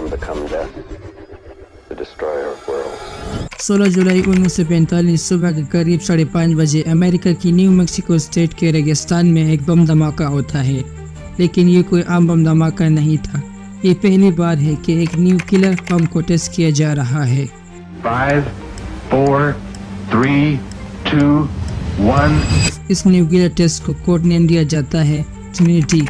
am become death, the destroyer of worlds. 16 जुलाई 1945 सुबह के करीब 5:30 बजे अमेरिका की न्यू मैक्सिको स्टेट के रेगिस्तान में एक बम धमाका होता है, लेकिन ये कोई आम बम धमाका नहीं था। ये पहली बार है कि एक न्यूक्लियर बम को टेस्ट किया जा रहा है। 5, 4, 3, 2, 1। इस न्यूक्लियर टेस्ट को कोड नेम दिया जाता है ट्रिनिटी,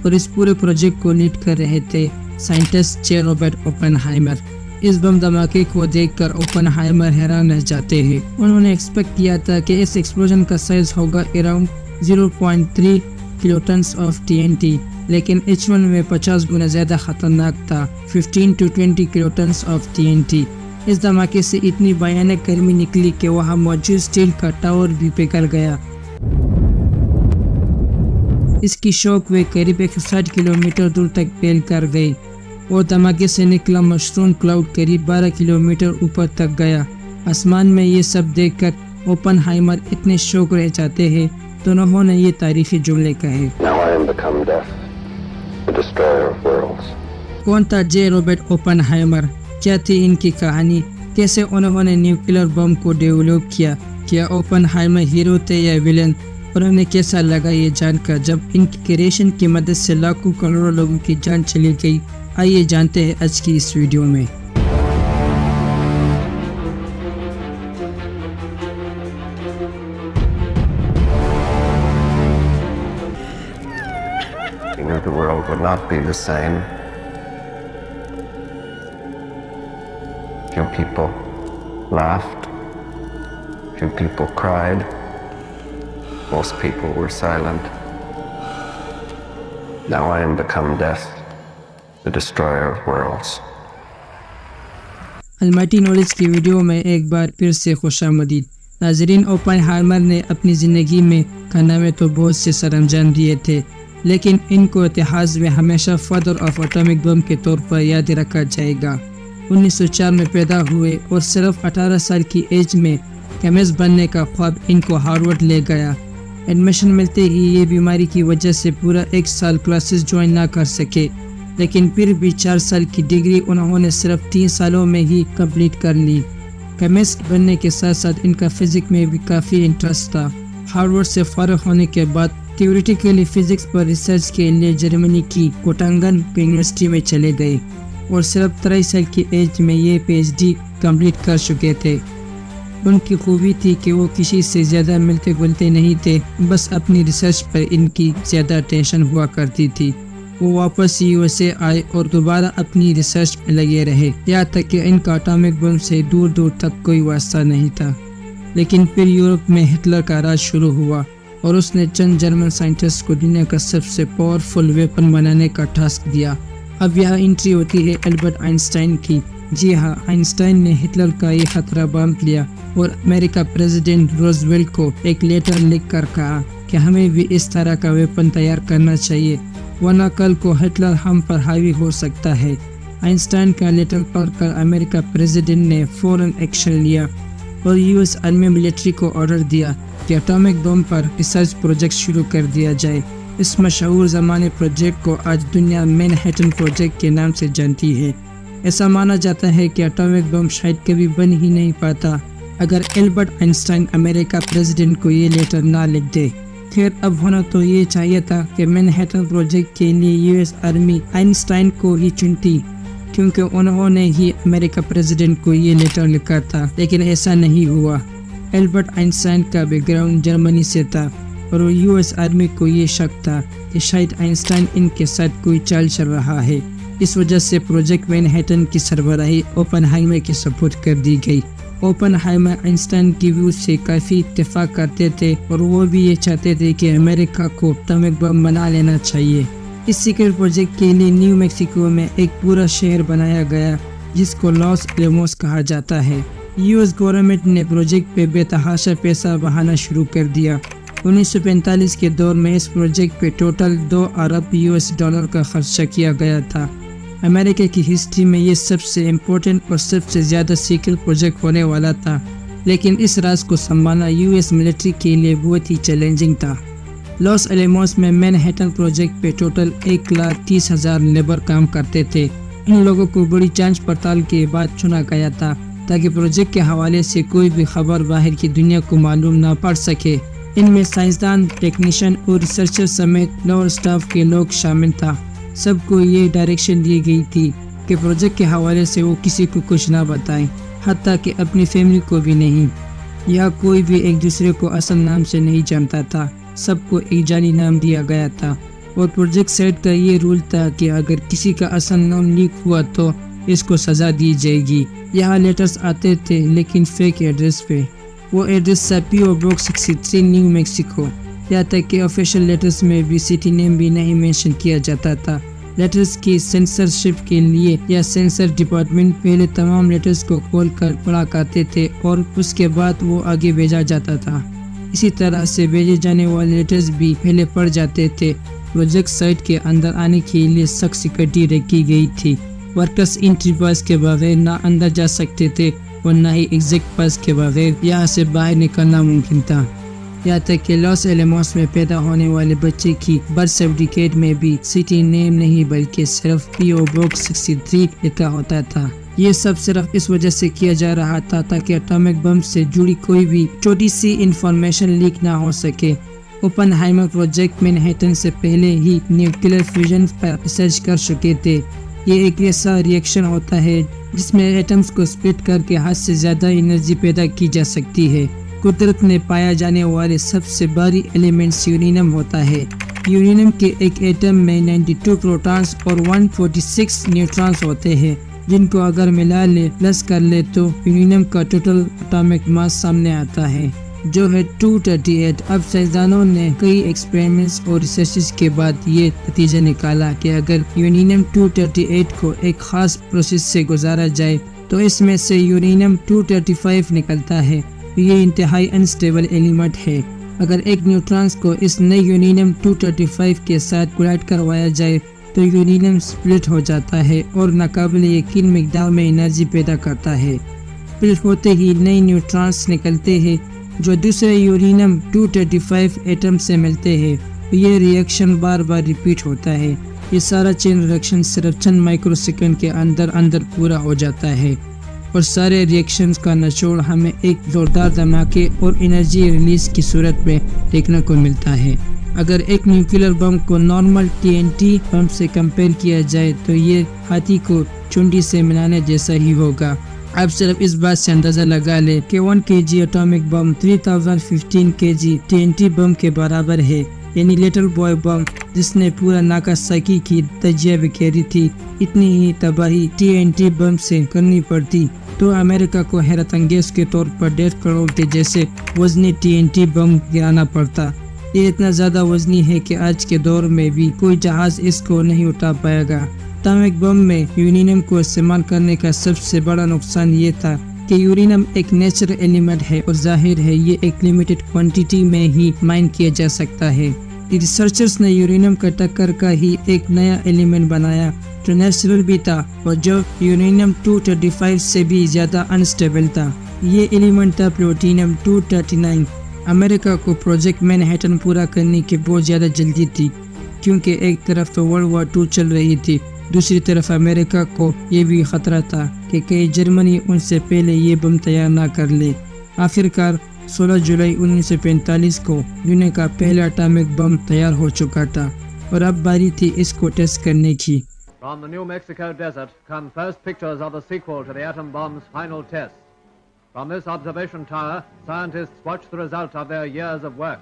और इस पूरे प्रोजेक्ट को लीड कर रहे थे साइंटिस्ट जे रॉबर्ट ओपेनहाइमर। इस बम धमाके को देखकर ओपेनहाइमर हैरान रह जाते हैं। उन्होंने एक्सपेक्ट किया था कि इस एक्सप्लोजन का साइज होगा अराउंड 0.3 किलोटन्स ऑफ TNT, लेकिन H1 में 50 गुना ज्यादा खतरनाक था, 15 to 20 किलोटन्स ऑफ TNT। इस धमाके से इतनी भयानक गर्मी निकली कि वहां मौजूद स्टील का टावर भी पिघल गया। इसकी शॉक वे करीब 160 किलोमीटर दूर तक फैल कर गई, और धमाके से निकला मशरूम क्लाउड करीब 12 किलोमीटर ऊपर तक गया। आसमान में ये सब देखकर ओपेनहाइमर इतने शौक रह जाते हैं तो उन्होंने ये तारीफी जुमले कहे। Now I am become death, the destroyer of worlds. कौन था जे रॉबर्ट ओपेनहाइमर? क्या थी इनकी कहानी? कैसे उन्होंने न्यूक्लियर बम को डेवलप किया? क्या ओपेनहाइमर हीरो थे या विलन? और उन्हें कैसा लगा ये जानकर जब इनकी क्रिएशन की मदद से लाखों करोड़ों लोगों की जान चली गई? आइए जानते हैं आज की इस वीडियो में। He knew the world would not be the same. Few people laughed, few people cried, most people were silent. Now I am become death, the destroyer of worlds. Almighty knowledge की video में एक बार फिर से खुशामदीद। नाजरीन, Oppenheimer ने अपनी ज़िंदगी में कारनामे तो बहुत से सरअंजाम दिए थे, लेकिन इनको इतिहास में हमेशा फादर ऑफ एटॉमिक बम के तौर पर याद रखा जाएगा। 1904 में पैदा हुए और सिर्फ 18 साल की एज में केमिस्ट बनने का ख्वाब इनको हार्वर्ड ले गया। एडमिशन मिलते ही ये बीमारी की वजह से पूरा 1 साल क्लासेस ज्वाइन ना कर सके, लेकिन फिर भी 4 साल की डिग्री उन्होंने सिर्फ 3 सालों में ही कंप्लीट कर ली। केमिस्ट बनने के साथ साथ इनका फिजिक्स में भी काफ़ी इंटरेस्ट था। हार्वर्ड से फारिग होने के बाद थियोरेटिकली फिजिक्स पर रिसर्च के लिए जर्मनी की कोटांगन यूनिवर्सिटी में चले गए, और सिर्फ 23 साल की एज में ये PhD कंप्लीट कर चुके थे। उनकी खूबी थी कि वो किसी से ज़्यादा मिलते जुलते नहीं थे, बस अपनी रिसर्च पर इनकी ज़्यादा टेंशन हुआ करती थी। वो वापस USA आए और दोबारा अपनी रिसर्च में लगे रहे, यहाँ तक कि इनका एटॉमिक बम से दूर दूर तक कोई वास्ता नहीं था। लेकिन फिर यूरोप में हिटलर का राज शुरू हुआ और उसने चंद जर्मन साइंटिस्ट को दुनिया का सबसे पावरफुल वेपन बनाने का टास्क दिया। अब यहाँ एंट्री होती है एल्बर्ट आइंस्टाइन की। जी हाँ, आइंस्टाइन ने हिटलर का ये खतरा बांध लिया और अमेरिका प्रेसिडेंट रूजवेल्ट को एक लेटर लिख कर कहा कि हमें भी इस तरह का वेपन तैयार करना चाहिए, वरना कल को हिटलर हम पर हावी हो सकता है। आइंस्टाइन का लेटर पढ़कर अमेरिका प्रेसिडेंट ने फौरन एक्शन लिया और US आर्मी मिलिट्री को ऑर्डर दिया कि एटॉमिक बम पर रिसर्च प्रोजेक्ट शुरू कर दिया जाए। इस मशहूर ज़माने प्रोजेक्ट को आज दुनिया मैनहट्टन प्रोजेक्ट के नाम से जानती है। ऐसा माना जाता है कि एटॉमिक बम शायद कभी बन ही नहीं पाता अगर एल्बर्ट आइंस्टाइन अमेरिका प्रेसिडेंट को ये लेटर ना लिख दे। खैर, अब होना तो ये चाहिए था कि मैनहट्टन प्रोजेक्ट के लिए US आर्मी आइंस्टाइन को ही चुनती, क्योंकि उन्होंने ही अमेरिका प्रेसिडेंट को ये लेटर लिखा था, लेकिन ऐसा नहीं हुआ। एल्बर्ट आइंस्टाइन का बैकग्राउंड जर्मनी से था और US आर्मी को ये शक था कि शायद आइंस्टाइन इनके साथ कोई चाल चल रहा है। इस वजह से प्रोजेक्ट मैनहट्टन की सरबराही ओपेनहाइमर की सपोर्ट कर दी गई। ओपेनहाइमर आइंस्टाइन की व्यू से काफ़ी इत्तेफाक करते थे और वो भी ये चाहते थे कि अमेरिका को एटॉमिक बम बना लेना चाहिए। इस सीक्रेट प्रोजेक्ट के लिए न्यू मैक्सिको में एक पूरा शहर बनाया गया जिसको लॉस एलमोस कहा जाता है। US गवर्नमेंट ने प्रोजेक्ट पे बेतहाशा पैसा बहाना शुरू कर दिया। 1945 के दौर में इस प्रोजेक्ट पे टोटल 2 अरब US डॉलर का खर्चा किया गया था। अमेरिका की हिस्ट्री में ये सबसे इम्पोर्टेंट और सबसे ज़्यादा सीक्रेट प्रोजेक्ट होने वाला था, लेकिन इस राज को संभालना US मिलिट्री के लिए बहुत ही चैलेंजिंग था। लॉस एलमोस में मैनहट्टन प्रोजेक्ट पे टोटल 1,30,000 लेबर काम करते थे इन लोगों को बड़ी जांच पड़ताल के बाद चुना गया था ताकि प्रोजेक्ट के हवाले से कोई भी खबर बाहर की दुनिया को मालूम ना पड़ सके। इनमें साइंसदान, टेक्नीशियन और रिसर्चर समेत लोअर स्टाफ के लोग शामिल था। सबको ये डायरेक्शन दी गई थी कि प्रोजेक्ट के हवाले से वो किसी को कुछ ना बताएं, हत्ता कि अपनी फैमिली को भी नहीं। यहाँ कोई भी एक दूसरे को असल नाम से नहीं जानता था, सबको एक जानी नाम दिया गया था और प्रोजेक्ट साइट का ये रूल था कि अगर किसी का असल नाम लीक हुआ तो इसको सज़ा दी जाएगी। यहाँ लेटर्स आते थे लेकिन फेक एड्रेस पे। वो एड्रेस था PO Box 63 न्यू मैक्सिको। यहाँ तक कि ऑफिशियल लेटर्स में भी सिटी नेम भी नहीं मेंशन किया जाता था। लेटर्स की सेंसरशिप के लिए या सेंसर डिपार्टमेंट पहले तमाम लेटर्स को खोल कर पढ़ा करते थे और उसके बाद वो आगे भेजा जाता था। इसी तरह से भेजे जाने वाले लेटर्स भी पहले पढ़ जाते थे। प्रोजेक्ट साइट के अंदर आने के लिए सख्त सिक्योरिटी रखी गई थी। वर्कर्स एंट्री पास के बगैर ना अंदर जा सकते थे और ना ही एग्जिट पास के बगैर यहाँ से बाहर निकलना मुमकिन था। यहाँ तक कि लॉस एलमोस में पैदा होने वाले बच्चे की बर्थ सर्टिफिकेट में भी सिटी नेम नहीं बल्कि सिर्फ PO Box 63 लिखा होता था। ये सब सिर्फ इस वजह से किया जा रहा था ताकि एटॉमिक बम से जुड़ी कोई भी छोटी सी इंफॉर्मेशन लीक ना हो सके। ओपनहाइमर प्रोजेक्ट मैनहट्टन से पहले ही न्यूक्लियर फ्यूजन पर रिसर्च कर चुके थे। ये एक ऐसा रिएक्शन होता है जिसमें एटम्स को स्प्लिट करके हद से ज्यादा एनर्जी पैदा की जा सकती है। कुदरत में पाया जाने वाले सबसे भारी एलिमेंट्स यूरेनियम होता है। यूरेनियम के एक एटम में 92 प्रोटॉन्स और 146 न्यूट्रॉन्स होते हैं, जिनको अगर मिला ले प्लस कर ले तो यूरेनियम का टोटल एटॉमिक मास सामने आता है, जो है 238। अब साइंसदानों ने कई एक्सपेरिमेंट्स और रिसर्चेस के बाद ये नतीजा निकाला कि अगर यूरेनियम 238 को एक खास प्रोसेस से गुजारा जाए तो इसमें से यूरेनियम 235 निकलता है। ये इंतहाई अनस्टेबल एलिमेंट है। अगर एक न्यूट्रॉन्स को इस नए यूरेनियम 235 के साथ कोलाइड करवाया जाए तो यूरेनियम स्प्लिट हो जाता है और नाकाबिले यकीन मिकदार में एनर्जी पैदा करता है। स्प्लिट होते ही नए न्यूट्रॉन्स निकलते हैं जो दूसरे यूरेनियम 235 एटम से मिलते हैं। ये रिएक्शन बार बार रिपीट होता है। ये सारा चेन रिएक्शन सिर्फ चंद माइक्रोसेकंड के अंदर पूरा हो जाता है और सारे रिएक्शंस का निचोड़ हमें एक जोरदार धमाके और एनर्जी रिलीज की सूरत में देखने को मिलता है। अगर एक न्यूक्लियर बम को नॉर्मल TNT बम से कंपेयर किया जाए तो ये हाथी को चुंडी से मिलाने जैसा ही होगा। आप सिर्फ इस बात से अंदाजा लगा ले कि 1 kg atomic bomb 3015 kg TNT बम के बराबर है, यानी लिटिल बॉय बम जिसने पूरा नागासाकी की तजिया बिखेरी थी। इतनी ही तबाही TNT बम से करनी पड़ती तो अमेरिका को हैरत अंगेज के तौर पर 1.5 करोड़ के जैसे वजनी TNT बम गिराना पड़ता। ये इतना ज्यादा वजनी है कि आज के दौर में भी कोई जहाज इसको नहीं उठा पाएगा। एटॉमिक बम में यूरेनियम को इस्तेमाल करने का सबसे बड़ा नुकसान ये था कि यूरेनियम एक नेचुरल एलिमेंट है और जाहिर है ये एक लिमिटेड क्वांटिटी में ही माइन किया जा सकता है। रिसर्चर्स ने यूरेनियम का टक्कर का ही एक नया एलिमेंट बनाया जो नेचुरल भी था और जो यूरेनियम 235 से भी ज्यादा अनस्टेबल था। ये एलिमेंट था प्लूटोनियम 239। अमेरिका को प्रोजेक्ट मैनहट्टन पूरा करने की बहुत ज्यादा जल्दी थी क्योंकि एक तरफ तो वर्ल्ड वॉर 2 चल रही थी, दूसरी तरफ अमेरिका को ये भी खतरा था कि कहीं जर्मनी उनसे पहले ये बम तैयार ना कर ले। आखिरकार 16 जुलाई 1945 को दुनिया का पहला एटॉमिक बम तैयार हो चुका था और अब बारी थी इसको टेस्ट करने की। From the New Mexico desert come first pictures of the sequel to the atom bomb's final test. From this observation tower, scientists watch the result of their years of work.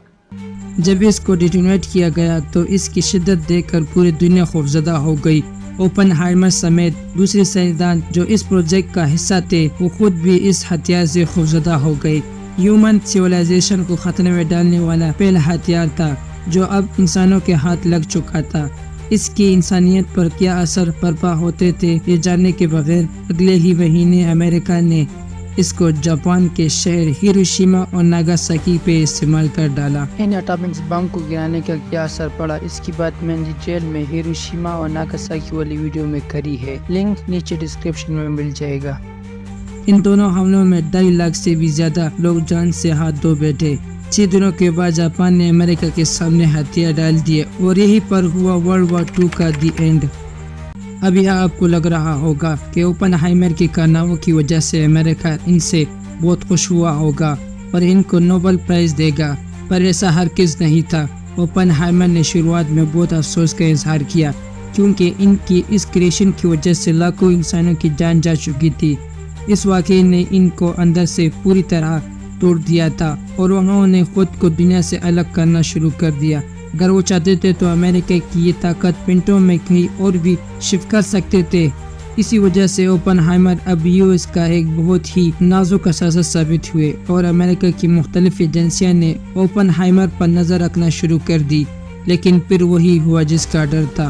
जब इसको detonate किया गया तो इसकी शिद्दत देखकर पूरी दुनिया खौफजदा हो गई। ओपनहाइमर समेत दूसरे साइंसदान जो इस प्रोजेक्ट का हिस्सा थे वो खुद भी इस हथियार से खौफजदा हो गए। ह्यूमन सिविलाइजेशन को खतरे में डालने वाला पहला हथियार था जो अब इंसानों के हाथ लग चुका था। इसकी इंसानियत पर क्या असर बर्पा होते थे ये जानने के बगैर अगले ही महीने अमेरिका ने इसको जापान के शहर हिरोशिमा और नागासाकी पे इस्तेमाल कर डाला। इन एटॉमिक बम को गिराने का क्या असर पड़ा, इसकी बात मैंने डिटेल में हिरोशिमा और नागासाकी वाली वीडियो में करी है, लिंक नीचे डिस्क्रिप्शन में मिल जाएगा। इन दोनों हमलों में 2.5 लाख से भी ज्यादा लोग जान से हाथ धो बैठे। 6 दिनों के बाद जापान ने अमेरिका के सामने हथियार डाल दिए और यही पर हुआ वर्ल्ड वॉर 2 का दी एंड। اب یہاں آپ کو لگ رہا ہوگا کہ اوپنہائمر کی کارناموں کی وجہ سے امریکہ ان سے بہت خوش ہوا ہوگا اور ان کو نوبل پرائز دے گا، پر ایسا ہرگز نہیں تھا۔ اوپنہائمر نے شروعات میں بہت افسوس کا اظہار کیا کیونکہ ان کی اس کریشن کی وجہ سے لاکھوں انسانوں کی جان جا چکی تھی۔ اس واقعے نے ان کو اندر سے پوری طرح توڑ دیا تھا اور انہوں نے خود کو دنیا سے الگ کرنا شروع کر دیا۔ اگر وہ چاہتے تھے تو امریکہ کی یہ طاقت منٹوں میں کہیں اور بھی شفٹ کر سکتے تھے۔ اسی وجہ سے اوپنہائمر اب US کا ایک بہت ہی نازک اثاثہ ثابت ہوئے اور امریکہ کی مختلف ایجنسیاں نے اوپنہائمر پر نظر رکھنا شروع کر دی، لیکن پھر وہی ہوا جس کا ڈر تھا۔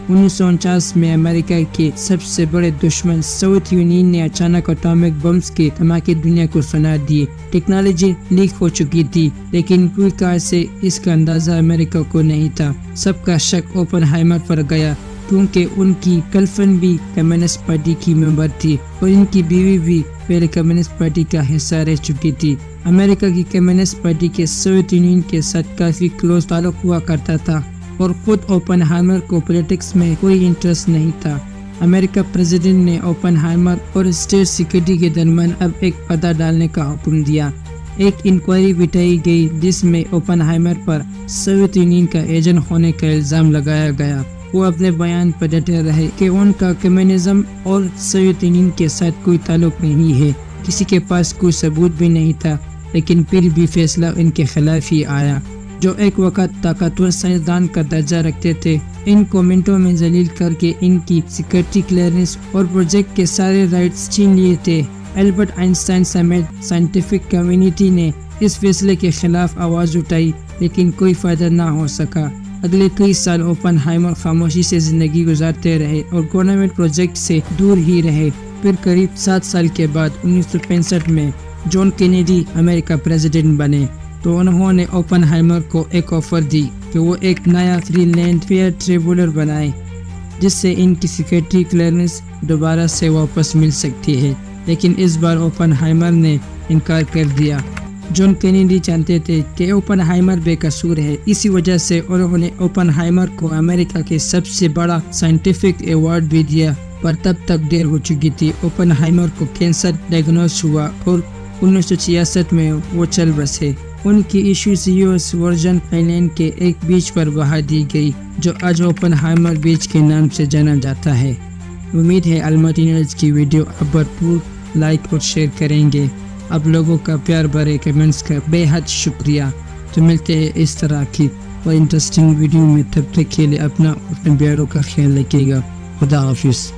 1949 میں امریکہ کے سب سے بڑے دشمن سوویت یونین نے اچانک اٹامک بمز کے دھماکے دنیا کو سنا دیے۔ ٹیکنالوجی لیک ہو چکی تھی، لیکن پوری طرح سے اس کا اندازہ امریکہ کو نہیں تھا۔ سب کا شک اوپنہائمر پر گیا کیونکہ ان کی گرل فرینڈ بھی کمیونسٹ پارٹی کی ممبر تھی اور ان کی بیوی بھی پہلے کمیونسٹ پارٹی کا حصہ رہ چکی تھی۔ امریکہ کی کمیونسٹ پارٹی کے سوویت یونین کے ساتھ کافی کلوز تعلق ہوا کرتا تھا اور خود اوپنہائمر کو پولیٹکس میں کوئی انٹرسٹ نہیں تھا۔ امریکہ پریزیڈنٹ نے اوپنہائمر اور اسٹیٹ سیکورٹی کے درمیان اب ایک پردہ ڈالنے کا حکم دیا۔ ایک انکوائری بٹھائی گئی جس میں اوپنہائمر پر سوویت یونین کا ایجنٹ ہونے کا الزام لگایا گیا۔ وہ اپنے بیان پر ڈٹے رہے کہ ان کا کمیونزم اور سوویت یونین کے ساتھ کوئی تعلق نہیں ہے۔ کسی کے پاس کوئی ثبوت بھی نہیں تھا، لیکن پھر بھی فیصلہ ان کے خلاف ہی آیا۔ جو ایک وقت طاقتور سائنسدان کا درجہ رکھتے تھے، ان کو منٹوں میں ذلیل کر کے ان کی سیکورٹی کلیئرنس اور پروجیکٹ کے سارے رائٹس چھین لیے تھے۔ البرٹ آئنسٹائن سمیت سائنٹیفک کمیونٹی نے اس فیصلے کے خلاف آواز اٹھائی، لیکن کوئی فائدہ نہ ہو سکا۔ اگلے کئی سال اوپنہائمر خاموشی سے زندگی گزارتے رہے اور گورنمنٹ پروجیکٹ سے دور ہی رہے۔ پھر قریب 7 سال کے بعد 1965 میں جان کینیڈی امریکہ پریزیڈنٹ بنے تو انہوں نے اوپنہائمر کو ایک آفر دی کہ وہ ایک نیا فری لینڈ فیئر ٹریبونل بنائے جس سے ان کی سیکورٹی کلیئرنس دوبارہ سے واپس مل سکتی ہے، لیکن اس بار اوپنہائمر نے انکار کر دیا۔ جان کینیڈی جانتے تھے کہ اوپنہائمر بے قصور ہے، اسی وجہ سے انہوں نے اوپنہائمر کو امریکہ کے سب سے بڑا سائنٹیفک ایوارڈ بھی دیا، پر تب تک دیر ہو چکی تھی۔ اوپنہائمر کو کینسر ڈائگنوز ہوا اور 1966 میں وہ چل بسے۔ ان کی ایشوز US ورجن آئی لینڈ کے ایک بیچ پر بہا دی گئی جو آج اوپنہائمر بیچ کے نام سے جانا جاتا ہے۔ امید ہے المارٹینرز کی ویڈیو اب بھرپور لائک اور شیئر کریں گے۔ اب لوگوں کا پیار بھرے کمنٹس کا بے حد شکریہ۔ تو ملتے ہیں اس طرح کی اور انٹرسٹنگ ویڈیو میں، تب تک کے لیے اپنا اور اپنے پیاروں کا خیال رکھیے گا۔ خدا حافظ۔